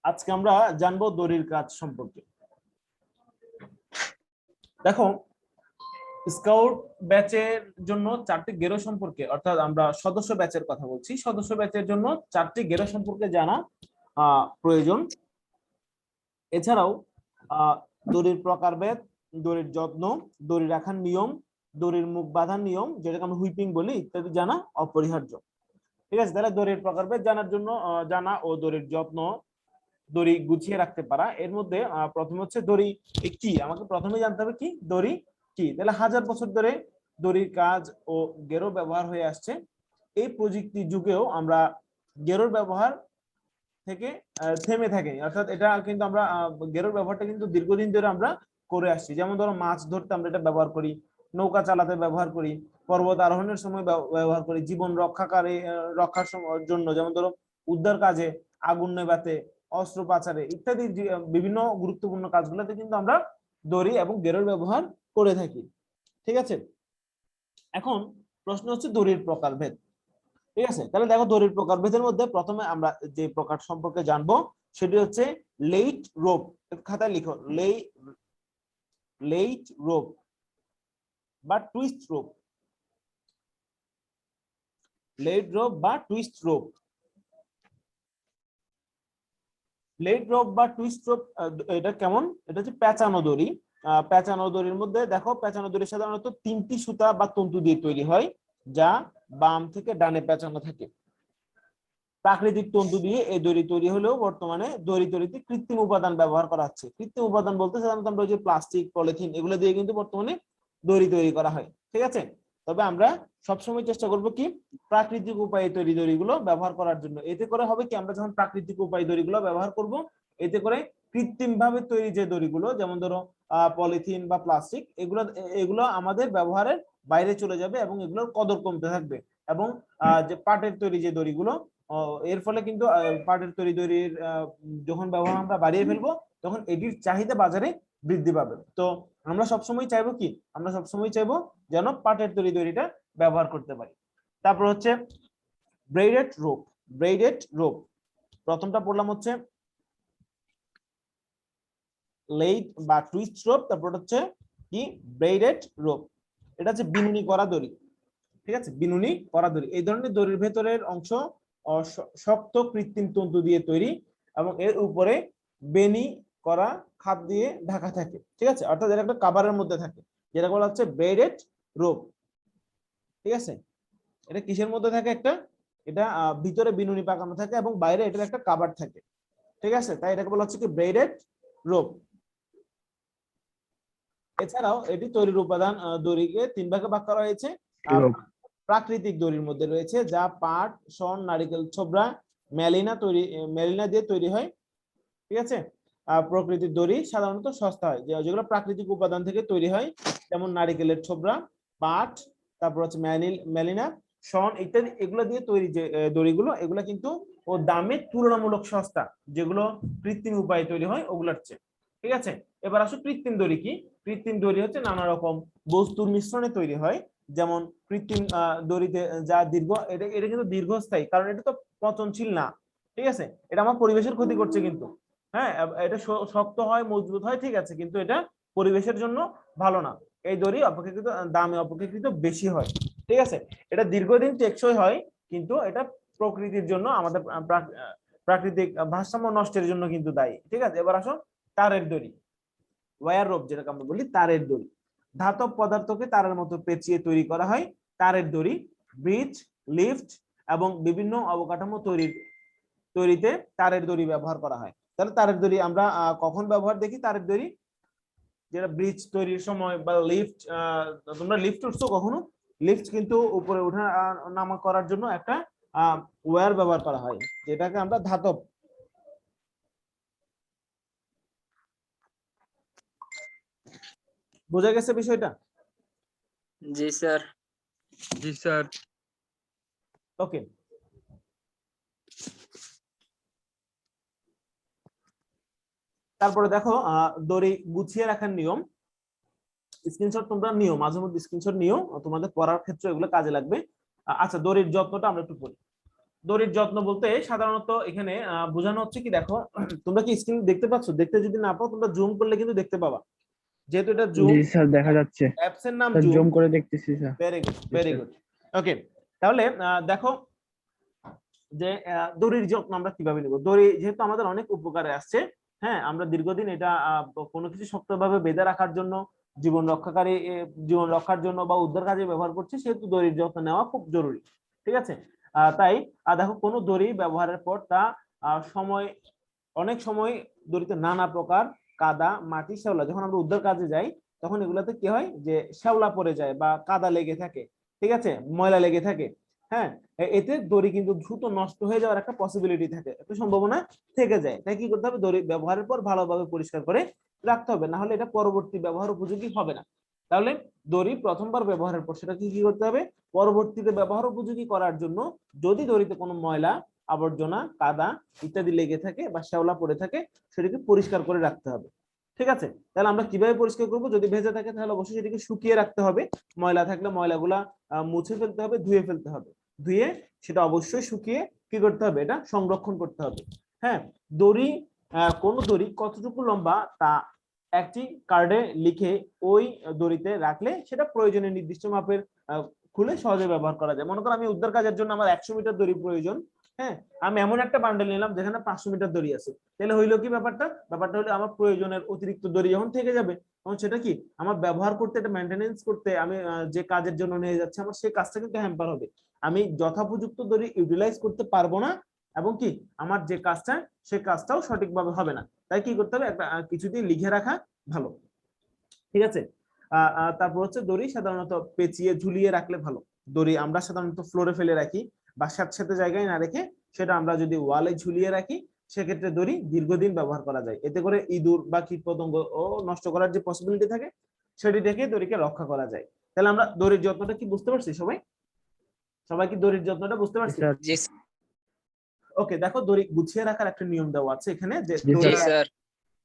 আজকে আমরা জানবো দড়ির কাজ সম্পর্কে। দেখো, স্কাউট ব্যাচের জন্য 4টি গেরো সম্পর্কে, অর্থাৎ আমরা সদস্য ব্যাচের কথা বলছি, সদস্য ব্যাচের জন্য 4টি গেরো সম্পর্কে জানা প্রয়োজন। এছাড়াও দড়ির প্রকারভেদ, দড়ির যত্ন, দড়ি রাখার নিয়ম, দড়ির মুখ বাঁধার নিয়ম, যেটাকে আমরা হুইপিং বলি, ইত্যাদি জানা অপরিহার্য। ঠিক আছে, তাহলে দড়ির প্রকারভেদ জানার জন্য জানা ও দড়ির যত্ন, দড়ি গুছিয়ে রাখতে পারা। এর মধ্যে প্রথমে হচ্ছে দড়ি কি, আমাকে প্রথমে জানতে হবে কি দড়ি কি। তাহলে হাজার বছর ধরে দড়ির কাজ ও গেরো ব্যবহার হয়ে আসছে। এই প্রযুক্তি যুগেও আমরা গেরোর ব্যবহার থেকে থেমে থাকে, অর্থাৎ এটা কিন্তু আমরা গেরোর ব্যবহারটা কিন্তু দীর্ঘদিন ধরে আমরা করে আসছি। যেমন ধরো মাছ ধরতে আমরা এটা ব্যবহার করি, নৌকা চালাতে ব্যবহার করি, পর্বত আরোহণের সময় ব্যবহার করি, জীবন রক্ষার জন্য, যেমন ধরো উদ্ধার কাজে, আগুন নেভাতে, অস্ত্র পাচারে ইত্যাদি বিভিন্ন গুরুত্বপূর্ণ কাজগুলোতে কিন্তু আমরা দড়ি এবং গেরোর ব্যবহার করে থাকি। ঠিক আছে, এখন প্রশ্ন হচ্ছে দড়ির প্রকারভেদ। ঠিক আছে, তাহলে দেখো দড়ির প্রকারভেদের মধ্যে প্রথমে আমরা যে প্রকার সম্পর্কে জানবো সেটি হচ্ছে লেইট রোপ। খাতায় লিখো, লেইট রোপ বা টুইস্ট রোপ। লেইট রোপ বা টুইস্ট রোপ। লেইট রোপ বা টুইস্ট রোপ এটা কেমন? এটা হচ্ছে পেঁচানো দড়ি। পেঁচানো দড়ির মধ্যে দেখো, পেঁচানো দড়ি সাধারণত 3টি সুতা বা তন্তু দিয়ে তৈরি হয়, যা বাম থেকে ডানে পেঁচানো থাকে। প্রাকৃতিক তন্তু দিয়ে এই দড়ি তৈরি হলেও বর্তমানে দড়ি তৈরিতে কৃত্রিম উপাদান ব্যবহার করা হচ্ছে। কৃত্রিম উপাদান বলতে সাধারণত আমরা যে প্লাস্টিক, পলিথিন এগুলো দিয়ে কিন্তু বর্তমানে দড়ি তৈরি করা হয়। ঠিক আছে, তবে আমরা সবসময় চেষ্টা করব কি প্রাকৃতিক উপায়ে তৈরি দড়িগুলো ব্যবহার করার জন্য। এতে করে হবে কি, আমরা যখন প্রাকৃতিক উপায়ে দড়িগুলো ব্যবহার করব, এতে করে কৃত্রিম ভাবে তৈরি যে দড়িগুলো, যেমন ধরো পলিথিন বা প্লাস্টিক, এগুলো এগুলো আমাদের ব্যবহারের বাইরে চলে যাবে এবং এগুলোর কদর কমতে থাকবে। এবং যে পাটের তৈরি যে দড়িগুলো, এর ফলে কিন্তু পাটের তৈরি দড়ির যখন ব্যবহার আমরা বাড়িয়ে ফেলবো, তখন এটির চাহিদা বাজারে বৃদ্ধি পাবে। তো আমরা সবসময় চাইবো কি, আমরা সবসময় চাইবো যেন পাটের তৈরি দড়িটা ব্যবহার করতে পারি। তারপর হচ্ছে ব্রেডেড রোপ। ব্রেডেড রোপ, প্রথমটা পড়লাম হচ্ছে লেইট বা টুইস্ট রোপ, তারপর হচ্ছে কি ব্রেডেড রোপ। এটা হচ্ছে বিনুনি করা দড়ি। ঠিক আছে, বিনুনি করা দড়ি, এই ধরনের দড়ির ভেতরের অংশ শক্ত কৃত্রিম তন্তু দিয়ে তৈরি এবং এর উপরে বেনি করা খাপ দিয়ে ঢাকা থাকে। ঠিক আছে, অর্থাৎ এটা একটা কাভারের মধ্যে থাকে, যেটা বলা হচ্ছে ব্রেডেড রোপ। ঠিক আছে, এটা কিসের মধ্যে থাকে? একটা, এটা ভিতরে বিনুনি পাকানো থাকে এবং বাইরে এটার একটা কাভার থাকে। ঠিক আছে, তাই এটাকে বলা হচ্ছে কি ব্রেডেড রোপ। এছাড়াও এটি তৈরির উপাদান দড়িকে 3 ভাগে ভাগ করা হয়েছে। প্রাকৃতিক দড়ির মধ্যে রয়েছে, যা পাট, শন, নারিকেল ছোবড়া, মেলিনা দিয়ে তৈরি হয়। ঠিক আছে, প্রকৃতির দড়ি সাধারণত সস্তা হয়, যেগুলো প্রাকৃতিক উপাদান থেকে তৈরি হয়, যেমন নারিকেলের ছোবড়া, পাট, তারপর হচ্ছে মেলিনা, শন ইত্যাদি, এগুলো দিয়ে তৈরি যে দড়িগুলো, এগুলো কিন্তু ও দামে তুলনামূলক সস্তা, যেগুলো কৃত্রিম উপায়ে তৈরি হয় ওগুলোর চেয়ে। ঠিক আছে, এবার আসো কৃত্রিম দড়ি কি। কৃত্রিম দড়ি হচ্ছে নানা রকম বস্তুর মিশ্রণে তৈরি হয়, যেমন কৃত্রিম দড়িতে যা দীর্ঘ, এটা কিন্তু দীর্ঘস্থায়ী, কারণ এটা তো পচনশীল না। ঠিক আছে, এটা আমার পরিবেশের ক্ষতি করছে কিন্তু। হ্যাঁ, এটা শক্ত হয়, মজবুত হয়, ঠিক আছে, কিন্তু এটা পরিবেশের জন্য ভালো না। এই দড়ি অপেক্ষাকৃত দামে অপেক্ষাকৃত বেশি হয়। ঠিক আছে, এটা দীর্ঘদিন টেকসই হয়, কিন্তু এটা প্রকৃতির জন্য, আমাদের প্রাকৃতিক ভারসাম্য নষ্টের জন্য কিন্তু দায়ী। ঠিক আছে, এবার আসো তারের দড়ি, ওয়্যার রোপ যেটাকে আমরা বলি, তারের দড়ি। ধাতব পদার্থকে তারের মতো পেঁচিয়ে তৈরি করা হয় তারের দড়ি। ব্রিজ, লিফট এবং বিভিন্ন অবকাঠামো তৈরিতে তারের দড়ি ব্যবহার করা হয়। তাহলে তারের দড়ি আমরা কখন ব্যবহার দেখি? তারের দড়ি যেটা ব্রিজ তৈরির সময়, বা লিফট, তোমরা লিফট উঠছো কখনো? লিফট কিন্তু উপরে ওঠা নামা করার জন্য একটা ওয়্যার ব্যবহার করা হয়, যেটাকে আমরা ধাতব। বোঝা গেছে বিষয়টা? জি স্যার। জি স্যার। ওকে, তারপরে দেখো দড়ি গুছিয়ে রাখার নিয়ম। স্ক্রিনশট তোমরা নিও, মাঝে মধ্যে স্ক্রিনশট নিও, তোমাদের পড়ার ক্ষেত্রে এগুলো কাজে লাগবে। আচ্ছা, দড়ির যত্নটা আমরা একটু করি। দড়ির যত্ন বলতে সাধারণত এখানে বোঝানো হচ্ছে কি, দেখো তোমরা কি স্ক্রিন দেখতে পাচ্ছ? দেখতে যদি না পাও তোমরা জুম করলে কিন্তু দেখতে পাবা, যেহেতু এটা জুম জি স্যার দেখা যাচ্ছে, অ্যাপস এর নাম স্যার জুম। জুম করে দেখতেছি স্যার। ভেরি গুড, জি ভেরি স্যার। গুড। ওকে, তাহলে দেখো যে দড়ির যত্ন আমরা কিভাবে নেব। দড়ি যেহেতু আমাদের অনেক উপকারে আসছে, হ্যাঁ, আমরা দীর্ঘদিন এটা কোনো কিছু শক্তভাবে বেঁধে রাখার জন্য, জীবন রক্ষাকারী জীবন রক্ষার জন্য বা উদ্ধার কাজে ব্যবহার করছি, সেহেতু দড়ির যত্ন নেওয়া খুব জরুরি। ঠিক আছে, তাই দেখো কোনো দড়ি ব্যবহারের পর তা সময়, অনেক সময় দড়িতে নানা প্রকার কাদা, মাটি, শ্যাওলা, যখন আমরা উদ্ধার কাজে যাই তখন এগুলাতে কি হয় যে শ্যাওলা পড়ে যায় বা কাদা লেগে থাকে, ঠিক আছে, ময়লা লেগে থাকে। হ্যাঁ, এতে দড়ি কিন্তু দ্রুত নষ্ট হয়ে যাওয়ার একটা পসিবিলিটি থাকে, একটা সম্ভাবনা থেকে যায়। তাই কি করতে হবে, দড়ি ব্যবহারের পর ভালোভাবে পরিষ্কার করে রাখতে হবে, না হলে এটা পরবর্তী ব্যবহার উপযোগী হবে না। তাহলে দড়ি প্রথমবার ব্যবহারের পর সেটাকে কি করতে হবে, পরবর্তীতে ব্যবহার উপযোগী করার জন্য যদি দড়িতে কোনো ময়লা, আবর্জনা, কাদা ইত্যাদি লেগে থাকে বা শ্যাওলা পড়ে থাকে, সেটাকে পরিষ্কার করে রাখতে হবে। ঠিক আছে, তাহলে আমরা কিভাবে পরিষ্কার করব? যদি ভেজা থাকে তাহলে অবশ্যই সেটাকে শুকিয়ে রাখতে হবে, ময়লা থাকলে ময়লাগুলা মুছে ফেলতে হবে, ধুয়ে ফেলতে হবে, ধুয়ে সেটা অবশ্যই শুকিয়ে কি করতে হবে, এটা সংরক্ষণ করতে হবে। হ্যাঁ, দড়ি, কোন দড়ি কতটুকু লম্বা তা একটি কার্ডে লিখে ওই দড়িতে রাখলে সেটা প্রয়োজনীয় নির্দিষ্ট মাপের খুলে সহজে ব্যবহার করা যায়। মনে করো আমি উদ্ধার কাজের জন্য আমার 100 মিটার দড়ি প্রয়োজন, হ্যাঁ, আমি এমন একটা বান্ডেল নিলাম যেখানে 500 মিটার দড়ি আছে, তাহলে হইলো কি ব্যাপারটা, ব্যাপারটা হলো আমার প্রয়োজনের অতিরিক্ত দড়ি যখন থেকে যাবে তখন সেটা কি আমার ব্যবহার করতে, এটা মেইনটেনেন্স করতে, আমি যে কাজের জন্য নিয়ে যাচ্ছি আমার সেই কাজটা কিন্তু হ্যাম্পার হবে, আমি যথোপযুক্ত দড়ি ইউটিলাইজ করতে পারবো না, এবং কি আমার যে কাজটা সেই কাজটাও সঠিকভাবে হবে না। তাই কি করতে হবে, একটা কিছুদিন লিখে রাখা ভালো। ঠিক আছে, তারপর হচ্ছে দড়ি সাধারণত পেঁচিয়ে ঝুলিয়ে রাখলে ভালো। দড়ি আমরা সাধারণত ফ্লোরে ফেলে রাখি বা স্যাঁতস্যাঁতে জায়গায় না রেখে সেটা আমরা যদি ওয়ালে ঝুলিয়ে রাখি, সেক্ষেত্রে দড়ি দীর্ঘদিন ব্যবহার করা যায়। এতে করে ইঁদুর বা কীটপতঙ্গ ও নষ্ট করার যে পসিবিলিটি থাকে সেটি থেকে দড়িকে রক্ষা করা যায়। তাহলে আমরা দড়ির যত্নটা কি বুঝতে পারছি সবাই? সবাই কি দড়ির যত্নটা বুঝতে জি পারছি? স্যার। জি ওকে, দেখো দড়ি গুছিয়ে রাখার একটা নিয়ম দেওয়া আছে এখানে, যে জি দড়ি, স্যার।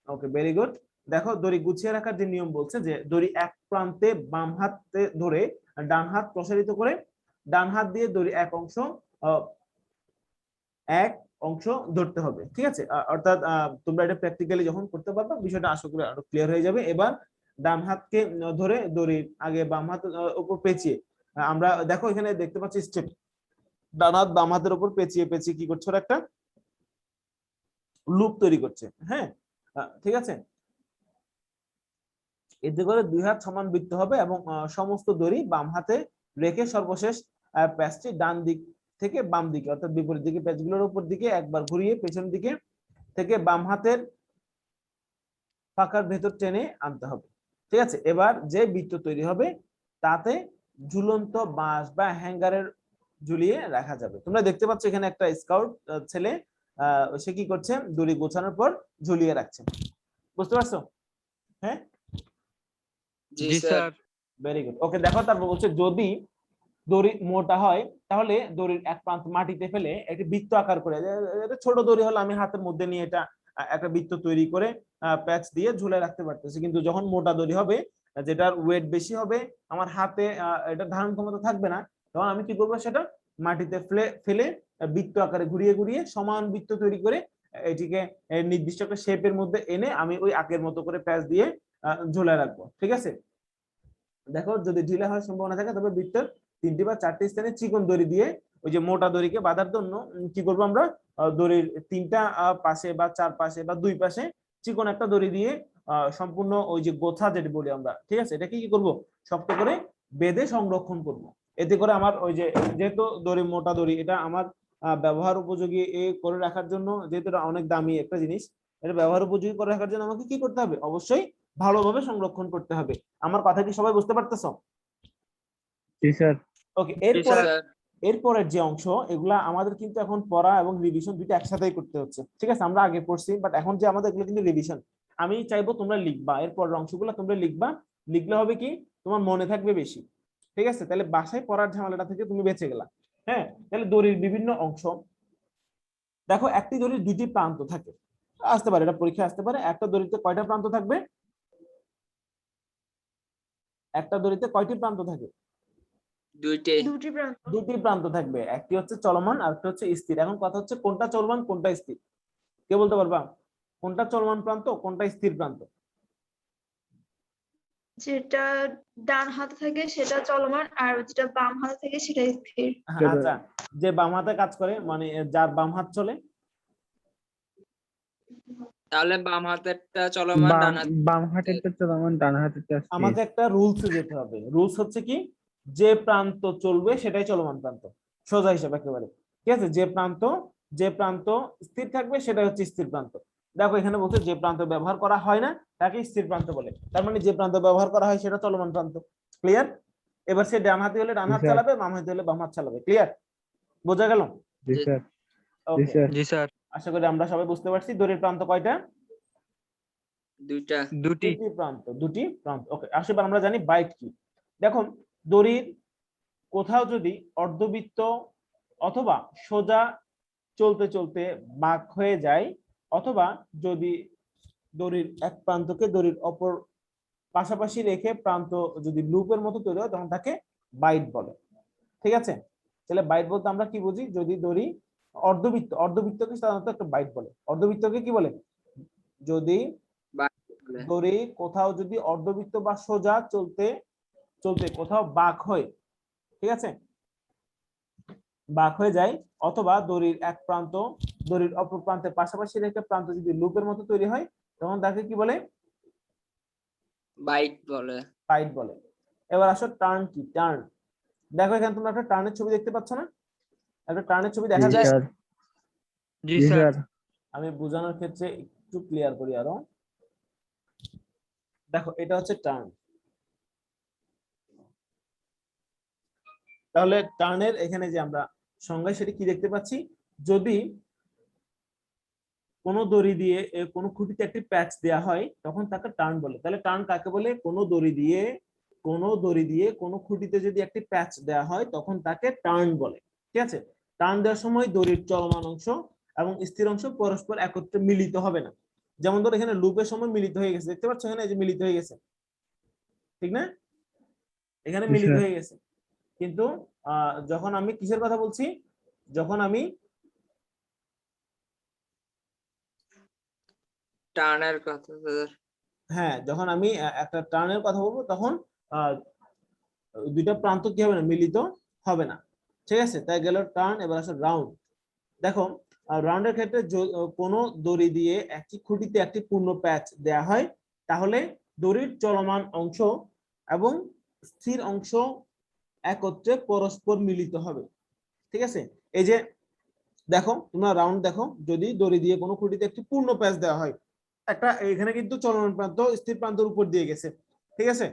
Okay very good. দেখো দড়ি গুছিয়ে রাখার যে নিয়ম বলছে যে দড়ি এক প্রান্তে বাম হাতে ধরে ডান হাত প্রসারিত করে ডান হাত দিয়ে দড়ি এক অংশ ধরতে হবে। ঠিক আছে, অর্থাৎ তোমরা এটা প্র্যাকটিক্যালি যখন করতে পারবে বিষয়টা আশা করি আরো ক্লিয়ার হয়ে যাবে। এবার ডান হাতকে ধরে দড়ি আগে বাম হাত উপর পেঁচিয়ে, আমরা দেখো এখানে দেখতে পাচ্ছি স্টেপ, ডান হাত বাম হাতের উপর পেঁচিয়ে পেঁচিয়ে কি করছে, ওরা একটা লুপ তৈরি করছে। হ্যাঁ, ঠিক আছে, এতে করে দুই হাত সমান বৃত্ত হবে এবং সমস্ত দড়ি বাম হাতে রেখে সর্বশেষ প্যাচটি ডান দিক থেকে বাম দিকে অর্থাৎ বিপরীত দিকে প্যাচগুলোর উপর দিকে একবার ঘুরিয়ে পেছন দিকে থেকে বাম হাতের ফাঁকার ভেতর টেনে আনতে হবে। ঠিক আছে, এবার যে বৃত্ত তৈরি হবে তাতে ঝুলন্ত বাঁশ বা হ্যাঙ্গারের ঝুলিয়ে রাখা যাবে। তোমরা দেখতে পাচ্ছ এখানে একটা স্কাউট ছেলে, সে কি করছে, দড়ি গোছানোর পর ঝুলিয়ে রাখছে। বুঝতে পারছো? হ্যাঁ, জি জি sir. Sir. Very good. Okay, দেখো তারপর বলছে যদি দড়ি মোটা হয় তাহলে দড়ির এক প্রান্ত মাটিতে ফেলে একটি বৃত্ত আকার করে, এটা ছোট দড়ি হলে আমি হাতের মধ্যে নিয়ে এটা একটা বৃত্ত তৈরি করে প্যাচ দিয়ে ঝুলে রাখতে পারতেছি, কিন্তু যখন মোটা দড়ি হবে যেটার ওয়েট বেশি হবে, আমার হাতে এটা ধারণ ক্ষমতা থাকবে না, তখন আমি কি করবো, সেটা মাটিতে ফেলে বৃত্ত আকারে ঘুরিয়ে ঘুরিয়ে সমান বৃত্ত তৈরি করে এটিকে নির্দিষ্ট একটা শেপের মধ্যে এনে আমি ওই আকের মতো করে প্যাচ দিয়ে ঝুলে রাখবো। ঠিক আছে, দেখো যদি ঢিলা হওয়ার সম্ভাবনা থাকে তবে বৃত্তের 3টি বা 4টি স্থানে চিকন দড়ি দিয়ে ওই যে মোটা দড়িকে বাঁধার জন্য কি করবো আমরা, দড়ির 3টা পাশে বা 4 পাশে বা 2 পাশে চিকন একটা দড়ি দিয়ে সম্পূর্ণ ওই যে গোছা যেটা বলি আমরা, ঠিক আছে, এটাকে কি করব, শক্ত করে বেঁধে সংরক্ষণ করব। এতে করে আমার ওই যে যেহেতু দড়ি মোটা দড়ি, এটা আমার ব্যবহার উপযোগী করে রাখার জন্য, যেহেতু এটা অনেক দামি একটা জিনিস, এটা ব্যবহার উপযোগী করে রাখার জন্য আমাকে কি করতে হবে, অবশ্যই ভালোভাবে সংরক্ষণ করতে হবে। আমার কথা কি সবাই বুঝতে পারতেছো? জি স্যার। ওকে, জি স্যার। এরপরের যে অংশ, এগুলা আমাদের কিন্তু এখন পড়া এবং রিভিশন দুইটা একসাথেই করতে হচ্ছে। ঠিক আছে, আমরা আগে পড়ছি বাট এখন যে আমাদের এগুলো কিন্তু রিভিশন। আমি চাইবো তোমরা লিখবা, এরপরের অংশগুলো তোমরা লিখবা, লিখলে হবে কি তোমার মনে থাকবে বেশি। ঠিক আছে, তাহলে বাসায় পড়ার ঝামেলাটা থেকে তুমি বেঁচে গেলা। হ্যাঁ, তাহলে দড়ির বিভিন্ন অংশ, দেখো একটি দড়ির 2টি প্রান্ত থাকে, আসতে পারে, এটা পরীক্ষা আসতে পারে। একটা দড়িতে কয়টা প্রান্ত থাকবে? একটা দড়িতে কয়টি প্রান্ত থাকে? দুইটাই দুটি প্রান্ত। দুটি প্রান্ত থাকবে, একটি হচ্ছে চলমান আর একটা হচ্ছে স্থির। এখন কথা হচ্ছে কোনটা চলমান কোনটা স্থির, কে বলতে পারবা? কোনটা চলমান প্রান্ত কোনটা স্থির প্রান্ত? যেটা ডান হাতে থাকে সেটা চলমান, আর যেটা বাম হাতে থাকে সেটা স্থির। আচ্ছা, যে বাম হাতে কাজ করে মানে যার বাম হাত চলে, তাহলে বাম হাতেরটা চলমান ডান হাত বাম হাতেরটা চলমান, ডান হাতেরটা স্থির। আমাকে একটা রুলসে যেতে হবে। রুলস হচ্ছে কি, যে প্রান্ত চলবে সেটাই চলমান প্রান্ত, সোজা হিসাব একেবারে। ঠিক আছে, যে প্রান্ত স্থির থাকবে সেটা হচ্ছে স্থির প্রান্ত। দেখো এখানে বলছে যে প্রান্ত ব্যবহার করা হয় না তাকে স্থির প্রান্ত বলে, তার মানে যে প্রান্ত ব্যবহার করা হয় সেটা চলমান প্রান্ত। ক্লিয়ার? এবার সে ডান হাতে হলে ডান হাত চালাবে, বাম হাতে হলে বাম হাত চালাবে। ক্লিয়ার? বোঝা গেল? জি স্যার, জি ওকে, স্যার, জি স্যার। আশা করি আমরা সবাই বুঝতে পারছি। দড়ির প্রান্ত কয়টা? দুইটা দুটি। দুটি প্রান্ত। ওকে, আসলে আমরা জানি বাইট কি। দেখো দড়ির কোথাও যদি অর্ধবৃত্ত অথবা সোজা চলতে চলতে বাঁক হয়ে যায়, অথবা যদি দড়ির এক প্রান্তকে দড়ির অপর পাশাপাশি রেখে প্রান্ত যদি লুপের মতো তৈরি হয় তখন তাকে বাইট বলে। ঠিক আছে, তাহলে বাইট বলতে আমরা কি বুঝি? যদি দড়ি অর্ধবৃত্তকে সাধারণত একটা বাইট বলে। অর্ধবৃত্তকে কি বলে? যদি বলে। দড়ি কোথাও যদি অর্ধবৃত্ত বা সোজা চলতে চলতে কোথাও বাঁক হয়, ঠিক আছে, বাঁক হয়ে যায়, অথবা দড়ির এক প্রান্ত দড়ির অপর প্রান্তের পাশাপাশি রেখে প্রান্ত যদি লুপের মতো তৈরি হয় তখন তাকে কি বলে? বাইট বলে। বাইট বলে। এবার আসো টার্ন কি। টার্ন, দেখো এখানে তোমরা একটা টার্নের ছবি দেখতে পাচ্ছ না? একটা টার্নের ছবি দেখা জি যায়? স্যার, জি জি স্যার। স্যার। আমি বোঝানোর ক্ষেত্রে একটু ক্লিয়ার করি আরো। দেখো এটা হচ্ছে টার্ন। তাহলে টার্নের এখানে যে আমরা সংজ্ঞায় সেটি কি দেখতে পাচ্ছি, যদি কোনো দড়ি দিয়ে কোনো খুঁটিতে একটি প্যাচ দেয়া হয় তখন তাকে টার্ন বলে। তাহলে টার্ন কাকে বলে? কোনো দড়ি দিয়ে কোনো খুঁটিতে যদি একটি প্যাচ দেয়া হয় তখন তাকে টার্ন বলে। ঠিক আছে, টার্ন দেওয়ার সময় দড়ির চলমান অংশ এবং স্থির অংশ পরস্পর একত্রে মিলিত হবে না। যেমন ধর এখানে লুপের সময় মিলিত হয়ে গেছে, দেখতে পাচ্ছ এখানে এই যে মিলিত হয়ে গেছে, ঠিক না? এখানে জি মিলিত স্যার, হয়ে গেছে। কিন্তু যখন আমি কিসের কথা বলছি? যখন আমি টার্নের কথা স্যার। হ্যাঁ, যখন আমি একটা টার্নের কথা বলবো তখন আহ, দুইটা প্রান্ত কি হবে না? মিলিত হবে না। ঠিক আছে, তাই গেল টার্ন। এবার আসলে রাউন্ড। দেখো রাউন্ডের ক্ষেত্রে কোনো দড়ি দিয়ে একটি খুঁটিতে একটি পূর্ণ প্যাচ দেয়া হয় তাহলে দড়ির চলমান অংশ এবং স্থির অংশ একত্রে পরস্পর মিলিত হবে। ঠিক আছে, এই যে দেখো তোমরা রাউন্ড দেখো, যদি দড়ি দিয়ে কোনো খুঁটিতে একটি পূর্ণ প্যাচ দেওয়া হয়, একটা এখানে কিন্তু চলমান প্রান্ত স্থির প্রান্তের উপর দিয়ে গেছে, ঠিক আছে,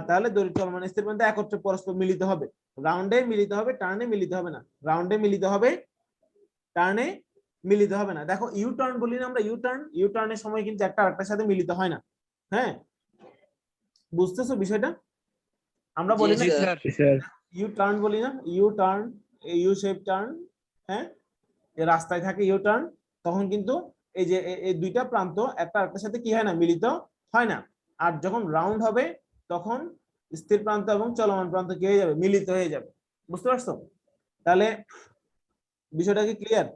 তাহলে দড়ির চলমান স্থির প্রান্ত একত্রে পরস্পর মিলিত হবে। রাউন্ডে মিলিত হবে, টার্নে মিলিত হবে না। রাউন্ডে মিলিত হবে, টার্নে মিলিত হবে না। দেখো ইউ টার্ন বলি না আমরা, ইউ টার্নের সময় কিন্তু একটা আরেকটার সাথে মিলিত হয় না। হ্যাঁ, বুঝতেছো বিষয়টা? আমরা বলি না জি স্যার। জি স্যার, ইউ টার্ন বলি না, U turn, U shape turn. হ্যাঁ, যে রাস্তায় থাকে ইউ টার্ন, তখন কিন্তু এই যে এই দুইটা প্রান্ত একটা আরেকটার সাথে কি হয় না? মিলিত হয় না। আর যখন রাউন্ড হবে তখন স্থির প্রান্ত এবং চলমান প্রান্ত কি হয়ে যাবে? মিলিত হয়ে যাবে। বুঝতে পারছো? তাহলে বিষয়টা কি ক্লিয়ার?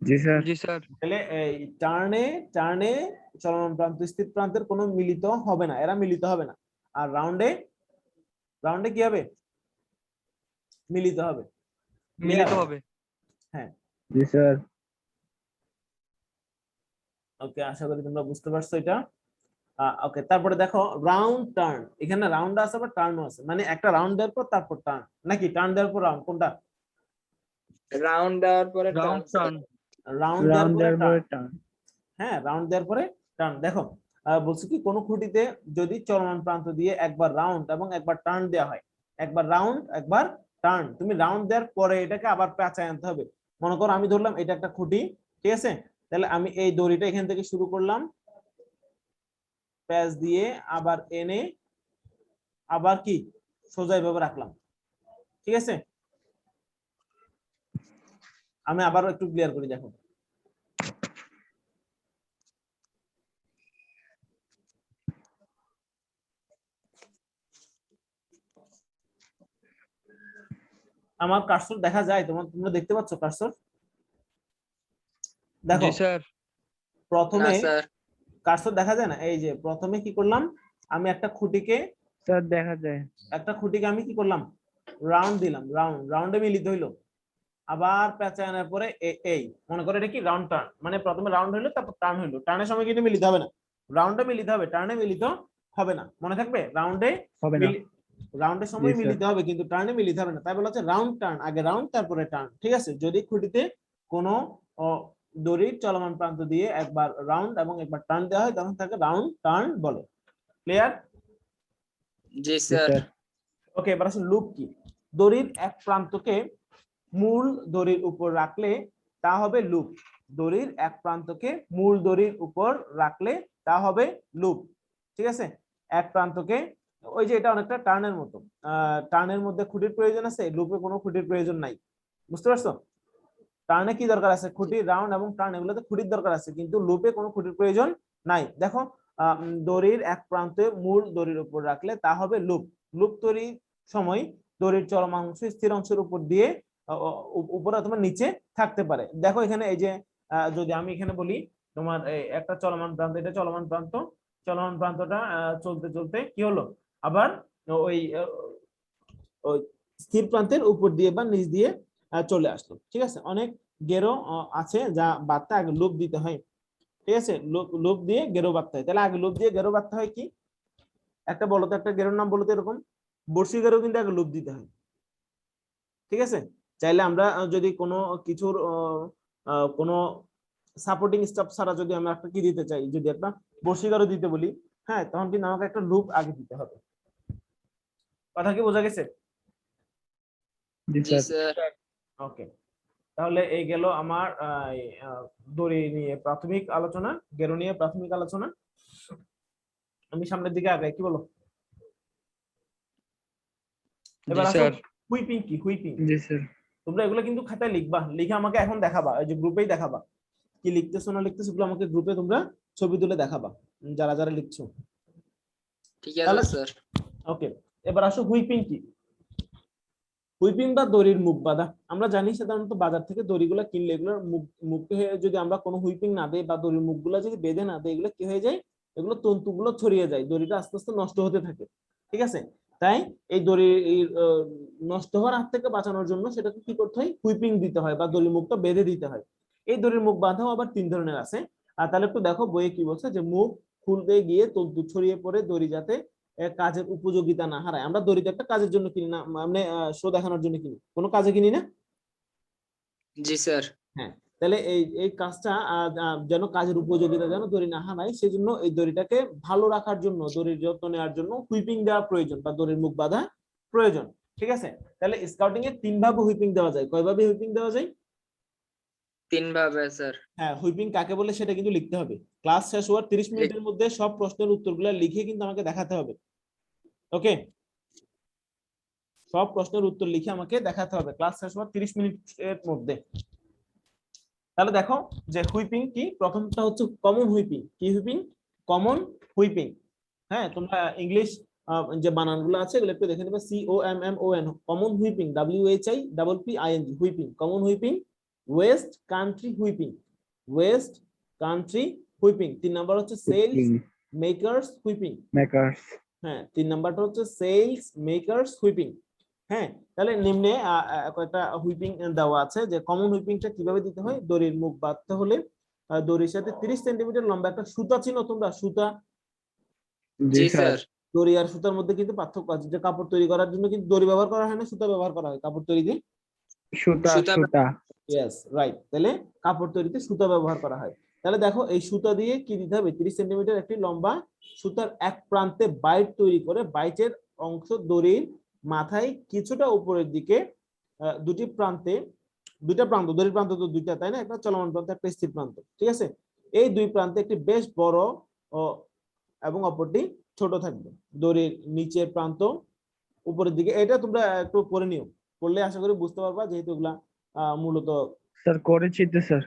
জি স্যার, জি স্যার। তাহলে এই টার্নে চলমান প্রান্ত স্থির প্রান্তের কোনো মিলিত হবে না, এরা মিলিত হবে না। আর রাউন্ডে কি হবে? মিলিত হবে। মিলিত হবে। হ্যাঁ, জি স্যার। ওকে, আশা করি তোমরা বুঝতে পারছো এটা। ওকে, তারপরে দেখো রাউন্ড টার্ন। এখানে রাউন্ড আছে আবার টার্নও আছে, মানে একটা রাউন্ড দেওয়ার পর তারপর টার্ন, নাকি টার্ন দেওয়ার পর রাউন্ড, কোনটা? রাউন্ড দেওয়ার পরে রাউন্ড টার্ন। টার্ন। রাউন্ড দেওয়ার রাউন্ড পরে দেওয়ার টার্ন। পরে টার্ন। হ্যাঁ, রাউন্ড দেওয়ার পরে টার্ন। দেখো বলছি কি, কোন খুঁটিতে যদি চলমান প্রান্ত দিয়ে একবার রাউন্ড এবং একবার টার্ন দেওয়া হয়, একবার রাউন্ড একবার টার্ন, তুমি রাউন্ড দেওয়ার পরে এটাকে আবার প্যাঁচায় আনতে হবে। মনে করো আমি ধরলাম এটা একটা খুঁটি, ঠিক আছে, তাহলে আমি এই দড়িটা এখান থেকে শুরু করলাম, প্যাচ দিয়ে আবার এনে আবার কি সোজা এভাবে রাখলাম। ঠিক আছে, আমি আবারও একটু ক্লিয়ার করি। দেখো আমার কার্সর দেখা যায়? তোমরা দেখতে পাচ্ছ কার্সর? দেখো জি স্যার। না প্রথমে স্যার, কার্সর দেখা যায় না? এই যে প্রথমে কি করলাম, আমি একটা খুঁটিকে স্যার দেখা যায়। আমি কি করলাম, রাউন্ড দিলাম, রাউন্ডে মিলিত হইলো, আবার পেঁচানোর পরে এই মনে করে এটা কি রাউন্ড টার্ন, মানে প্রথমে রাউন্ড হইলো তারপর টার্ন হইলো, টার্নের সময় কিন্তু মিলিত হবে না, রাউন্ডে মিলিত হবে, টার্নে মিলিত হবে না, মনে থাকবে? হবে না। রাউন্ডের সময় জি, স্যার। মিলিত হবে কিন্তু টার্নে মিলিত হবে না, তাই বলা হচ্ছে রাউন্ড টার্ন, আগে রাউন্ড তারপরে টার্ন। ঠিক আছে, যদি খুঁটিতে কোনো দড়ির চলমান প্রান্ত দিয়ে একবার রাউন্ড এবং একবার টার্ন দেওয়া হয় তখন তাকে রাউন্ড টার্ন বলে। ক্লিয়ার? জি জি স্যার। স্যার। ওকে, এবার আসলে লুপ কি? দড়ির এক প্রান্তকে মূল দড়ির উপর রাখলে তা হবে লুপ। দড়ির এক প্রান্তকে মূল দড়ির উপর রাখলে তা হবে লুপ। ঠিক আছে, এক প্রান্তকে, ওই যে এটা অনেকটা টার্নের মতো, টার্নের মধ্যে খুঁটির প্রয়োজন আছে, লুপে কোনো খুঁটির প্রয়োজন নাই। বুঝতে পারছো? টার্নে কি দরকার আছে? খুঁটি, রাউন্ড এবং টার্ন এগুলোতে খুঁটির দরকার আছে, কিন্তু লুপে কোনো খুঁটির প্রয়োজন নাই। দেখো, দড়ির এক প্রান্তে মূল দড়ির উপর রাখলে তা হবে লুপ। লুপ তৈরির সময় দড়ির চলমান অংশ স্থির অংশের উপর দিয়ে উপরে অথবা নিচে থাকতে পারে। দেখো এখানে এই যে যদি আমি এখানে বলি তোমার একটা চলমান প্রান্ত, এটা চলমান প্রান্ত, চলমান প্রান্তটা চলতে চলতে কি হলো, আবার ওই ওই স্থির প্রান্তের উপর দিয়ে বা নিচ দিয়ে চলে আসলো। ঠিক আছে, অনেক গেরো আছে যা বাঁধতে আগে লুপ দিতে হয়। ঠিক আছে, লুপ দিয়ে গেরো বাঁধতে হয়। তাহলে আগে লুপ দিয়ে গেরো বাঁধতে হয় কি? একটা বলো তো, একটা গেরোর নাম বলো তো। এরকম বর্ষি গেরো কিন্তু আগে লুপ দিতে হয়। ঠিক আছে, চাইলে আমরা যদি কোনো কিছুর কোনো সাপোর্টিং স্টাফ ছাড়া যদি আমরা একটা কি দিতে চাই, যদি একটা বর্ষি গেরো দিতে বলি, হ্যাঁ, তখন কিন্তু আমাকে একটা লুপ আগে দিতে হবে। কথা কি বোঝা গেছে? জি জি স্যার। স্যার। ওকে, তাহলে এই গেল আমার দড়ি নিয়ে প্রাথমিক আলোচনা, গেরো নিয়ে প্রাথমিক আলোচনা। আমি সামনের দিকে আগাই, কি বলো? জি এবার আসো, স্যার। হুইপিং কি? হুইপিং জি স্যার। তোমরা এগুলো কিন্তু খাতায় লিখবা, লিখে আমাকে এখন দেখাবা, এই যে গ্রুপেই দেখাবা কি লিখতেছো না লিখতেছো, এগুলো আমাকে গ্রুপে তোমরা ছবি তুলে দেখাবা যারা যারা লিখছো। ঠিক তাহলে আছে স্যার। ওকে, এবার আসো হুইপিং কি? হুইপিং বা দড়ির মুখ বাঁধা। আমরা জানি সাধারণত বাজার থেকে দড়িগুলো কিনলে এগুলোর মুখে যদি আমরা কোনো হুইপিং না দেই বা দড়ির মুখগুলো যদি বেঁধে না দেই, এগুলো কি হয়ে যায়, এগুলো তন্তুগুলো ছড়িয়ে যায়, দড়িটা আস্তে আস্তে নষ্ট হতে থাকে। ঠিক আছে, তাই এই দড়ি নষ্ট হওয়ার হাত থেকে বাঁচানোর জন্য সেটাকে কি করতে হয়, হুইপিং দিতে হয় বা দড়ির মুখটা বেঁধে দিতে হয়। এই দড়ির মুখ বাঁধাও আবার 3 ধরনের আছে। আর তাহলে একটু দেখো বইয়ে কি বলছে, যে মুখ খুলতে গিয়ে তন্তু ছড়িয়ে পড়ে দড়ি যাতে কাজের উপযোগিতা না হারায়। আমরা দড়িটা একটা কাজের জন্য কিনি না, মানে শো দেখানোর জন্য কিনি, কোনো কাজে কিনি না। জি স্যার। হ্যাঁ, তাহলে এই এই কাজটা যেন কাজের উপযোগিতা যেন দড়ি না হারায়, সেজন্য এই দড়িটাকে ভালো রাখার জন্য, দড়ির যত্ন নেওয়ার জন্য হুইপিং দেওয়া প্রয়োজন বা দড়ির মুখ বাঁধা প্রয়োজন। ঠিক আছে, তাহলে স্কাউটিং এ 3 ভাবে হুইপিং দেওয়া যায়। কয়ভাবে হুইপিং দেওয়া যায়? 3 ভাবে স্যার। হ্যাঁ, হুইপিং কাকে বলে সেটা কিন্তু লিখতে হবে। ক্লাস শেষ হওয়ার 30 মিনিটের মধ্যে সব প্রশ্নের উত্তরগুলো লিখে কিন্তু আমাকে দেখাতে হবে। ওকে, সব প্রশ্নের উত্তর লিখে আমাকে দেখাতে হবে ক্লাস শেষ হওয়ার 30 মিনিটের মধ্যে। তাহলে দেখো যে হুইপিং কি, প্রথমটা হচ্ছে কমন হুইপিং। কি হুইপিং? Common whipping. হ্যাঁ, তোমরা ইংলিশ যে বানানগুলো আছে এগুলো একটু দেখে নেবে, COMMON, common whipping, WHIPPING, whipping, common whipping. West country whipping, West country whipping. 3 number হচ্ছে সেলস মেকারস হুইপিং। মেকার্স। হ্যাঁ, 3 নাম্বারটা হচ্ছে সেলস মেকারস হুইপিং। হ্যাঁ, তাহলে নিম্নে কয়েকটা হুইপিং দেওয়া আছে, যে কমন হুইপিংটা কিভাবে দিতে হয়। দড়ির মুখ বাঁধতে হলে দড়ির সাথে 30 সেন্টিমিটার লম্বা একটা সুতা, চিনো তোমরা সুতা? জি জি স্যার। স্যার। দড়ি আর সুতার মধ্যে কিন্তু পার্থক্য আছে, যে কাপড় তৈরি করার জন্য কিন্তু দড়ি ব্যবহার করা হয় না, সুতা ব্যবহার করা হয় কাপড় তৈরিতে। সুতা সুতা। সুতা। ইয়েস, রাইট, তাহলে কাপড় তৈরিতে সুতা ব্যবহার করা হয়। তাহলে দেখো এই সুতা দিয়ে কি দিতে হবে, 30 সেন্টিমিটার একটি লম্বা সুতার এক প্রান্তে বাইট তৈরি করে, বাইটের অংশ দড়ির মাথায় কিছুটা উপরের দিকে, দুটি প্রান্তে, দুইটা প্রান্ত, দড়ির প্রান্ত তো দুইটা তাই না, একটা চলমান প্রান্ত একটা স্থির প্রান্ত। ঠিক আছে, এই দুই প্রান্তে একটি বেশ বড় এবং অপরটি ছোট থাকবে। দড়ির নিচের প্রান্ত উপরের দিকে, এটা তোমরা একটু করে নিও, করলে আশা করি বুঝতে পারবা, যেহেতু এগুলা মূলত। স্যার করেছি তো sir.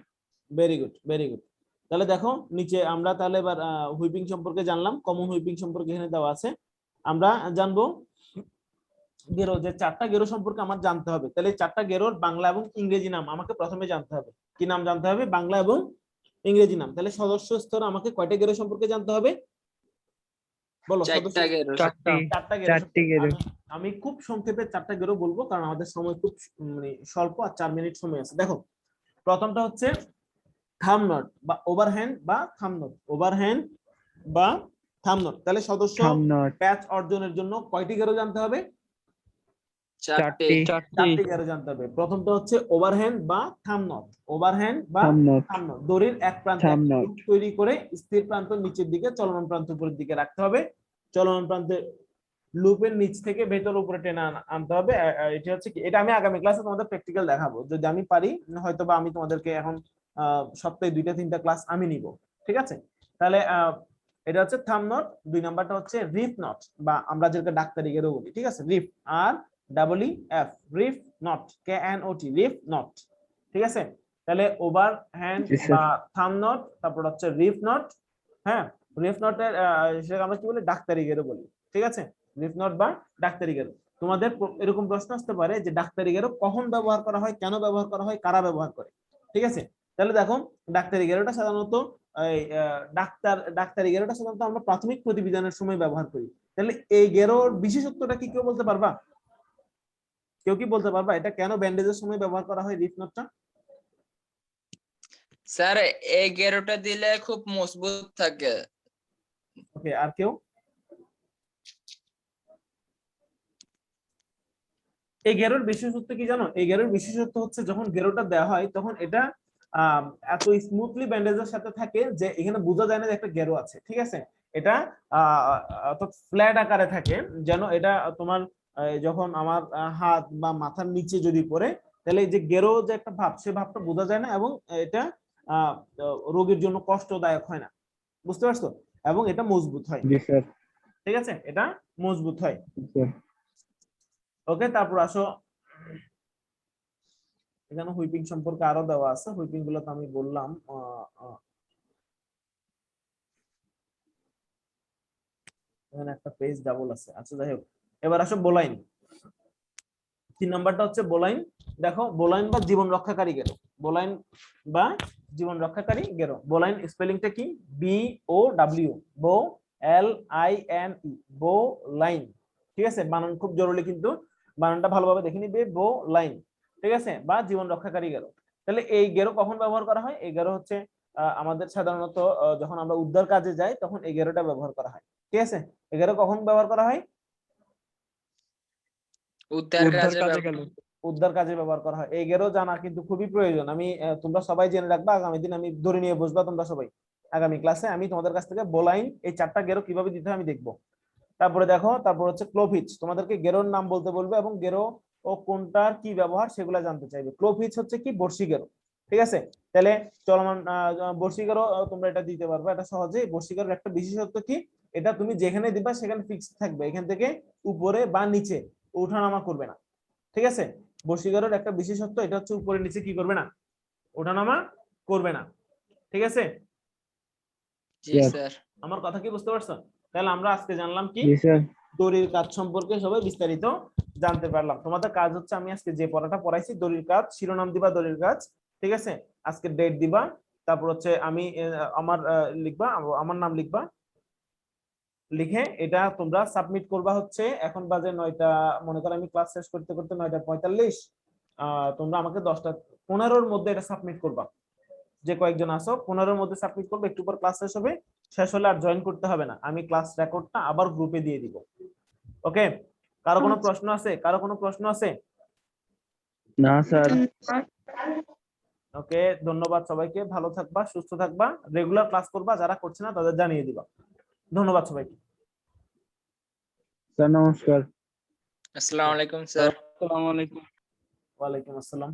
Very good, very good. তাহলে দেখো নিচে আমরা তাহলে এবার হুইপিং সম্পর্কে জানলাম, কমন হুইপিং সম্পর্কে এখানে দেওয়া আছে। আমরা জানবো গেরো, যে 4টা গেরো সম্পর্কে আমার জানতে হবে, তাহলে এই 4টা গেরোর বাংলা এবং ইংরেজি নাম আমাকে প্রথমে জানতে হবে। কি নাম জানতে হবে? বাংলা এবং ইংরেজি নাম। তাহলে সদস্য স্তরে আমাকে কয়টা গেরো সম্পর্কে জানতে হবে? বলো। 4টা গেরো। 4টি 4টা গেরো 4টি গেরো। আমি খুব সংক্ষেপে 4টা গেরো বলবো, কারণ আমাদের সময় খুব মানে স্বল্প, আর 4 মিনিট সময় আছে। দেখো, প্রথমটা হচ্ছে থাম নট বা ওভারহ্যান্ড বা থাম নট। ওভারহ্যান্ড বা থাম নট। তাহলে সদস্য থাম নট প্যাচ অর্জনের জন্য কয়টি গেরো জানতে হবে? 4টি। 4টি গেরো জানতে হবে। প্রথমটা হচ্ছে ওভারহ্যান্ড বা থাম নট। ওভারহ্যান্ড বা থাম নট থাম নট। দড়ির এক প্রান্তে থাম একটা নট। লুপ তৈরি করে স্থির প্রান্ত নিচের দিকে, চলমান প্রান্ত উপরের দিকে রাখতে হবে। চলমান প্রান্তে লুপের নিচ থেকে ভেতর উপরে টেনে আনতে হবে। এটা হচ্ছে কি, এটা আমি আগামী ক্লাসে তোমাদের প্র্যাকটিক্যাল দেখাবো, যদি আমি পারি। হয়তো বা আমি তোমাদেরকে এখন সপ্তাহে 2টা-3টা ক্লাস আমি নিব, ঠিক আছে? তাহলে এটা হচ্ছে থাম নট। 2 নাম্বারটা হচ্ছে রিফ নট, বা আমরা যেটা ডাক্তারি গেরো বলি, ঠিক আছে? রিফ, আর double E F, reef knot, KNOT, reef knot, ঠিক আছে? তাহলে ওভার হ্যান্ড জি স্যার। বা থাম নট, তারপর হচ্ছে রিফ নট। হ্যাঁ, রিফ নটের সেটা আমরা কি বলি? ডাক্তারি গেরো বলি, ঠিক আছে? রিফ নট বা ডাক্তারি গেরো। তোমাদের এরকম প্রশ্ন আসতে পারে যে ডাক্তারি গেরো কখন ব্যবহার করা হয়, কেন ব্যবহার করা হয়, কারা ব্যবহার করে, ঠিক আছে? তাহলে দেখো, ডাক্তারি গেরোটা সাধারণত ডাক্তারি গেরোটা সাধারণত আমরা প্রাথমিক প্রতিবিধানের সময় ব্যবহার করি। তাহলে এই গেরোর বিশেষত্বটা কি কেউ বলতে পারবা? কেউ কি বলতে পারবা এটা কেন ব্যান্ডেজের সময় ব্যবহার করা হয় রিফ নটটা? স্যার এই গেরোটা দিলে খুব মজবুত থাকে। ওকে, আর কেউ? এই গেরোর বিশেষত্ব কি জানো? এই গেরোর বিশেষত্ব হচ্ছে যখন গেরোটা দেওয়া হয় তখন এটা এত স্মুথলি ব্যান্ডেজের সাথে থাকে যে এখানে বোঝা যায় না যে একটা গেরো আছে, ঠিক আছে? এটা ফ্ল্যাট আকারে থাকে, যেন এটা তোমার যখন আমার হাত বা মাথার নিচে যদি পড়ে, তাহলে এই যে গেরো যে একটা ভাব, সে ভাবটা বোঝা যায় না, এবং এটা রোগীর জন্য কষ্টদায়ক হয় না। বুঝতে পারছো? এবং এটা মজবুত হয়, জি স্যার। ঠিক আছে? এটা মজবুত হয়। জি স্যার। ওকে, তারপর আসো, এখানে হুইপিং সম্পর্কে আরো দেওয়া আছে। হুইপিং গুলো তো আমি বললাম। এখানে একটা পেজ ডাবল আছে। আচ্ছা, যাই হোক, এবার আসো বোলাইন। 3 নাম্বারটা হচ্ছে বোলাইন। দেখো, বোলাইন বা জীবন রক্ষাকারী গেরো। বোলাইন বা জীবন রক্ষাকারী গেরো। বোলাইন স্পেলিংটা কি? BOW, বো, LINE, বো লাইন, ঠিক আছে? বানান খুব জরুরি, কিন্তু বানানটা ভালোভাবে দেখে নিবে। বো লাইন, ঠিক আছে? বা জীবন রক্ষাকারী গেরো। তাহলে এই গেরো কখন ব্যবহার করা হয়? এই গেরো হচ্ছে আমাদের সাধারণত যখন আমরা উদ্ধার কাজে যাই তখন এই গেরোটা ব্যবহার করা হয়, ঠিক আছে? এই গেরো কখন ব্যবহার করা হয়? উদ্ধার কাজে গেলে উদ্ধার কাজে ব্যবহার করা হয়। এই গেরো জানা কিন্তু খুবই প্রয়োজন। আমি তোমরা সবাই জেনে রাখবা, আগামী দিন আমি ধরে নিয়ে বসবা তোমরা সবাই। আগামী ক্লাসে আমি তোমাদের কাছ থেকে বোলাইন এই 4টা গেরো কিভাবে দিতে হয় আমি দেখবো। তারপরে দেখো, তারপর হচ্ছে ক্লোভিচ। তোমাদেরকে গেরোর নাম বলতে বলবে এবং গেরো ও কোনটার কি ব্যবহার সেগুলো জানতে চাইবে। ক্লোভিচ হচ্ছে কি? বর্ষি গেরো, ঠিক আছে? তাহলে চলমান বর্ষি গেরো তোমরা এটা দিতে পারবে, এটা সহজেই। বর্ষি গেরোর একটা বিশেষত্ব কি? এটা তুমি যেখানে দিবা সেখানে ফিক্সড থাকবে, এখান থেকে উপরে বা নিচে ওঠানামা করবে না, ঠিক আছে? বর্ষি গেরোর একটা বিশেষত্ব এটা হচ্ছে উপরে নিচে কি করবে না? ওঠানামা করবে না, ঠিক আছে? জি স্যার। আমার কথা কি বুঝতে পারছো? তাহলে আমরা আজকে জানলাম কি? জি স্যার। দড়ির কাজ সম্পর্কে সবাই বিস্তারিত জানতে পারলাম। তোমাদের কাজ হচ্ছে, আমি আজকে যে পড়াটা পড়াইছি দড়ির কাজ, শিরোনাম দিবা দড়ির কাজ, ঠিক আছে? আজকে ডেট দিবা, তারপর হচ্ছে আমি আমার লিখবা, আমার নাম লিখবা, লিখে এটা তোমরা সাবমিট করবা। হচ্ছে এখন বাজে 9টা, মনে করো আমি ক্লাস শেষ করতে করতে 9:45। তোমরা আমাকে 10:15-র মধ্যে এটা সাবমিট করবা। যে কয়েকজন আসো 15-র মধ্যে সাবমিট করবে, একটু পর ক্লাস শেষ হবে। শেষ হলে আর জয়েন করতে হবে না, আমি ক্লাস রেকর্ডটা আবার গ্রুপে দিয়ে দিব। ওকে, কারো কোনো প্রশ্ন আছে? কারো কোনো প্রশ্ন আছে? না স্যার। ওকে, ধন্যবাদ সবাইকে। ভালো থাকবা, সুস্থ থাকবা, রেগুলার ক্লাস করবা, যারা করছে না তাদের জানিয়ে দিবা। ধন্যবাদ সবাইকে। স্যার নমস্কার। আসসালামু আলাইকুম স্যার। আসসালামু আলাইকুম। ওয়ালাইকুম আসসালাম।